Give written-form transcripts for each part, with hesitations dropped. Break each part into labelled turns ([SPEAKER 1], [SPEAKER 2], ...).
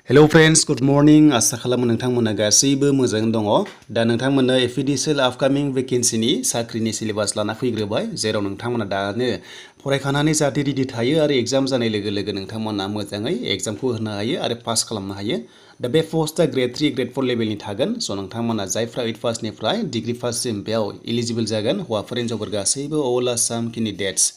[SPEAKER 1] Hello friends, good morning. आसा खालामो नोंथांमोना गासैबो मोजाङै दङ। दा नोंथांमोना APDCL upcoming vacancy नि साख्रिनि सिलेबास लाना फैग्रोबाय, जेराव नोंथांमोना दानो फरायखानानै जाहाथे रेडि थायो आरो एग्जाम जानाय लोगो लोगो नोंथांमोना मोजाङै एग्जामखौ होनो हायो आरो पास खालामनो हायो। दा बे पस्टआ ग्रेड 3, ग्रेड 4 लेभेलनि थागोन। स' नोंथांमोना जायफ्रा 8 पासनिफ्राय डिग्री पाससिम बेयाव एलिजिबल जागोन, हौवाफोर हिन्जावफोर गासैबो अल आसाम केन्डिडेट्स।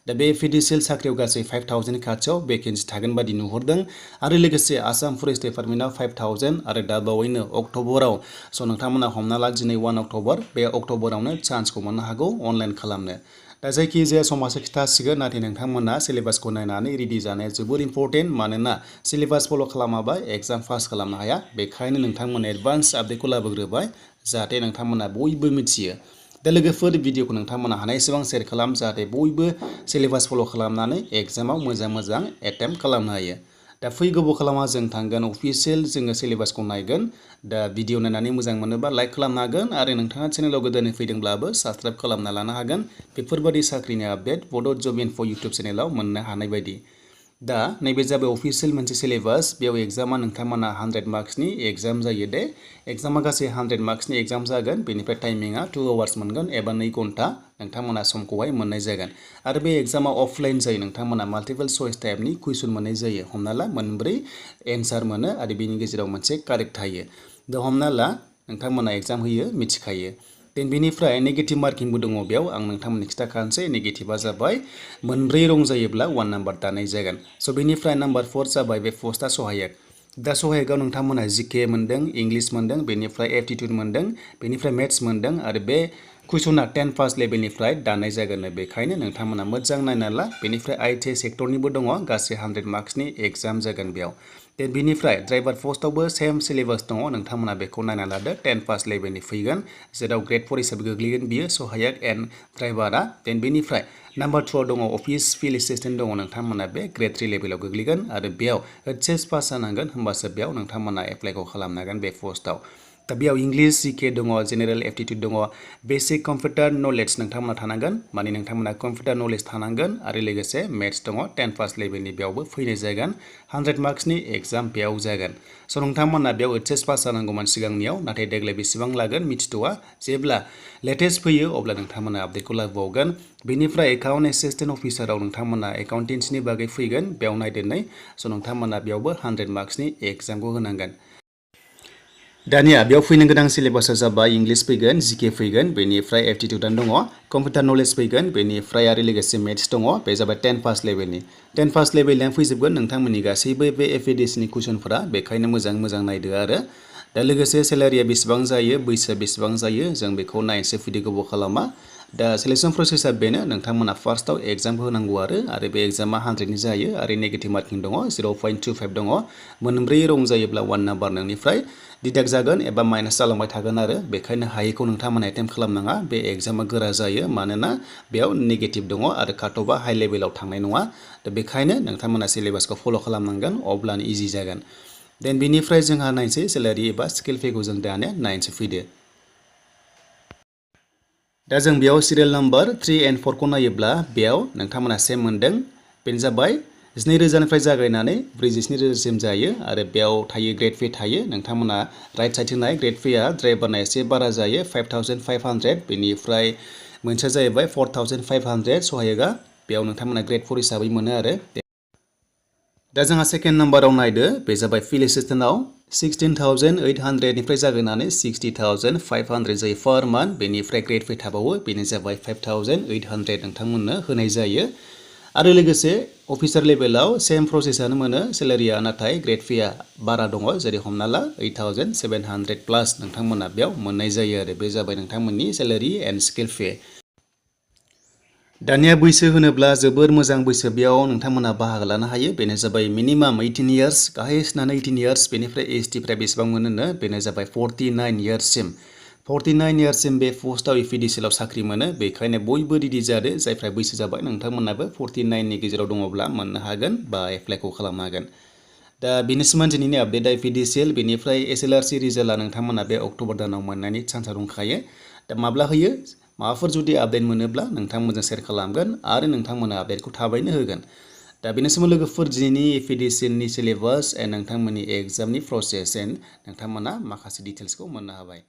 [SPEAKER 1] दा बे APDCL साख्रियाव गासै 5000 खाथियाव भेकेन्सि थागोन बादि नुहुरदों आरो लोगोसे आसाम फरेस्ट डिपार्टमेन्टआव 5000 आरो दा बावैनो अक्ट'बराव स' नोंथांमोना हमना ला दिनै 1 अक्ट'बर, बे अक्ट'बरावनो चान्सखौ मोननो हागौ अनलाइन खालामनो। दा जायखिजाया समासो खिथासिगोन, नाथाय नोंथांमोना सिलेबासखौ नायनानै रेडि जानाया जोबोर इम्परटेन्ट। मानोना सिलेबास फल' खालामाबा एग्जाम पास खालामनो हाया। बेखायनो नोंथांमोना एडभान्स आपडेटखौ लाबोग्रोबाय, जाहाथे नोंथांमोना बयबो मिथियो। दा लोगोफोर, भिडिअखौ नोंथांमोना हानायसेबां शेयार खालाम, जाहाथे बयबो सिलेबास फल' खालामनानै एग्जामाव मोजां एटेम्प्ट खालामनो हायो। दा फै गोबाव खालामा जों थांगोन अफिसियेल, जोङो सिलेबासखौ नायगोन। दा भिडिअ नायनानै मोजां मोनोबा लाइक खालामनो हागोन आरो नोंथाङा चेनेलाव गोदानै फैदोंब्लाबो साबस्क्राइब खालामना लानो हागोन, बेफोरबादि साख्रिनि आपडेट बड' जब इनफो इउटुब चेनेलाव मोननो हानाय बायदि। दा नैबे जाबाय अफिसियेल मोनसे सिलेबास। बेयाव एग्जामा नोंथांमोना 100 मार्क्सनि एग्जाम जायो दे। एग्जामा गासै 100 मार्क्सनि एग्जाम जागोन। बेनिफ्राय टाइमिंआ 2 आवार्स मोनगोन एबा 2 घन्टा नोंथांमोना समखौहाय मोननाय जागोन। आरो बे एग्जामा अफलाइन जायो। नोंथांमोना माल्टिपल चइस टाइपनि कुइसन मोननाय जायो। हमना ला मोनब्रै एन्सार मोनो आरो बेनि गेजेराव मोनसे कारेक्ट थायो। दा हमना ला नोंथांमोना एग्जाम होयो, मिथिखायो। देन बेनिफ्राय नेगेटिभ मार्किंबो दङ बेयाव, आं नोंथांमोननि खिथाखानोसै। नेगेटिभा जाबाय मोनब्रै रं जायोब्ला 1 नाम्बार दानाय जागोन। स' बेनिफ्राय नाम्बार 4 जाबाय बे पस्टआ सहायक। दा सहायकआव नोंथांमोना जिके मोनदों, इंलिश मोनदों, बेनिफ्राय एप्टिट्युड मोनदों, बेनिफ्राय मेथ्स मोनदों आरो बे कुइसना 10 पास लेभेलनिफ्राय दानाय जागोन। बेखायनो नोंथांमोना मोजां नायना ला। बेनिफ्राय आईटी सेक्टरनिबो दङ, गासै 100 मार्क्सनि एग्जाम जागोन बेयाव। देन बेनिफ्राय ड्राइभार पस्टआवबो सेम सिलेबास दङ, नोंथांमोना बेखौ नायना लादो। 10 पास लेभेलनि फैगोन, जेराव ग्रेड 4 हिसाबै गोग्लैगोन बियो सहायक एन्ड ड्राइभारा। देन बेनिफ्राय नाम्बार 2 आव दङ अफिस फिल्ड एसिस्टेन्ट दङ, नोंथांमोना बे ग्रेड 3 लेभेलाव गोग्लैगोन आरो बेयाव HS पास जानांगोन, होमबासो बेयाव नोंथांमोना एप्लाइखौ खालामनो हागोन बे पस्टआव। दा बेयाव इंलिश, जिके दङ, जेनेरेल एप्टिट्युड दङ, बेसिक कम्पिउटार नलेज नोंथांमोना थानांगोन, माने नोंथांमोना कम्पिउटार नलेज थानांगोन आरो लोगोसे मेथ्स दङ। 10 पास लेभेलनि बेयावबो फैनाय जागोन। 100 मार्क्सनि एग्जाम बेयाव जागोन। स' नोंथांमोना बेयाव HS पास जानांगौमोन सिगांनियाव, नाथाय देग्लाय बेसेबां लागोन मिथिथ'वा। जेब्ला लेटेस्ट फैयो अब्ला नोंथांमोना आपडेटखौ लाबोबावगोन। बेनिफ्राय एकाउन्ट एसिस्टेन्ट अफिसाराव नोंथांमोना एकाउन्टेन्सिनि बागै फैगोन, बेयाव नायदेरनाय। स' नोंथांमोना बेयावबो 100 मार्क्सनि एग्जामखौ होनांगोन। दानिया बेयाव फैनो गोनां सिलेबासा जाबाय इंलिश फैगोन, जिके फैगोन, बेनिफ्राय एप्टिट्युडआनो दङ, कम्पिउटार नलेज फैगोन, बेनिफ्राय आरो लोगोसे मेथ्स दङ। बे जाबाय 10 पास लेभेलनि। 10 पास लेभेलनिया फैजोबगोन नोंथांमोननि गासैबो बे APDCLनि कुइसनफोरा, बेखायनो मोजां नायदो आरो। दा लोगोसे सेलारिया बेसेबां जायो, बैसोआ बेसेबां जायो, जों बेखौ नायनोसै, भिडिअ गोबाव खालामा। दा सिलेक्सन प्रसेसआ बेनो, नोंथांमोना फार्स्टआव एग्जाम होनांगौ आरो बे एग्जामा 100नि जायो आरो नेगेटिभ मार्किं दङ, 0.25 दङ। मोनब्रै रं जायोब्ला 1 नाम्बार नोंनिफ्राय डिडाक्ट जागोन एबा माइनास जालांबाय थागोन आरो। बेखायनो हायैखौ नोंथांमोना एटेम्प्ट खालामनाङा। बे एग्जामा गोरा जायो, मानोना बेयाव नेगेटिभ दङ आरो काटअफआ हाइ लेभेलाव थांनाय नङा। दा बेखायनो नोंथांमोना सिलेबासखौ फल' खालामनांगोन, अब्लानो इजि जागोन। देन बेनिफ्राय जोंहा नायनोसै सेलारि एबा स्केल पेखौ जों दानिया नायनोसै, फैदो। दा जों बेयाव सिरियाल नाम्बार 3 and 4 खौ नायोब्ला बेयाव नोंथांमोना सेम मोनदों। बेनो जाबाय 12,000निफ्राय जागायनानै 42,000सिम जायो आरो बेयाव थायो ग्रेड पे थायो। नोंथांमोना राइट साइडथिं नाय, ग्रेड पेआ ड्राइभारना एसे बारा जायो, 5,500। बेनिफ्राय मोनसेया जाहैबाय 4,500 सहायकआ, बेयाव नोंथांमोना ग्रेड 4 हिसाबै मोनो आरो। दा जोंहा सेकेन्ड नाम्बाराव नायदो, बे जाबाय फिल्ड एसिस्टेन्टआव 16,800निफ्राय जागायनानै 60,500 जायो पार मान्थ। बेनिफ्राय ग्रेड पे थाबावो, बेनो जाबाय 5,800 नोंथांमोननो होनाय जायो। आरो लोगोसे अफिसार लेभेलाव सेम प्रसेसआनो मोनो, सेलारिया नाथाय ग्रेड पेआ बारा दङ, जेरै हमना ला 8,700 प्लास नोंथांमोना बेयाव मोननाय जायो आरो। बे जाबाय नोंथांमोननि सेलारि एन्ड स्केल पे। दानिया बैसो होनोब्ला जोबोर मोजां बैसो, बेयाव नोंथांमोना बाहागो लानो हायो। बेनो जाबाय मिनिमाम 18 इयार्स, गाहायसिनानो 18 इयार्स। बेनिफ्राय STफ्रा बेसेबां मोनोनो, बेनो जाबाय 49 इयार्ससिम। 49 इयार्ससिम बे पस्टआव APDCLआव साख्रि मोनो। बेखायनो बयबो रेडि जादो, जायफ्रा बैसो जाबाय नोंथांमोनाबो 49नि गेजेराव दङब्ला मोननो हागोन बा एप्लाइखौ खालामनो हागोन। दा बेनिसिममोन दिनैनि आपडेट APDCL। बेनिफ्राय SLRC रिजाल्टआ नोंथांमोना बे अक्ट'बर दानाव मोननायनि चान्सआ दंखायो। दा माब्ला होयो, माबाफोर जुदि आपडेट मोनोब्ला नोंथांमोनजों शेयार खालामगोन आरो नोंथांमोना आपडेटखौ थाबैनो होगोन। दा बेनोसैमोन लोगोफोर दिनैनि एपिडिसिएलनि सिलेबास एन्ड नोंथांमोननि एग्जामनि प्रसेस एन्ड नोंथांमोना माखासे डिटेल्सखौ मोननो हाबाय।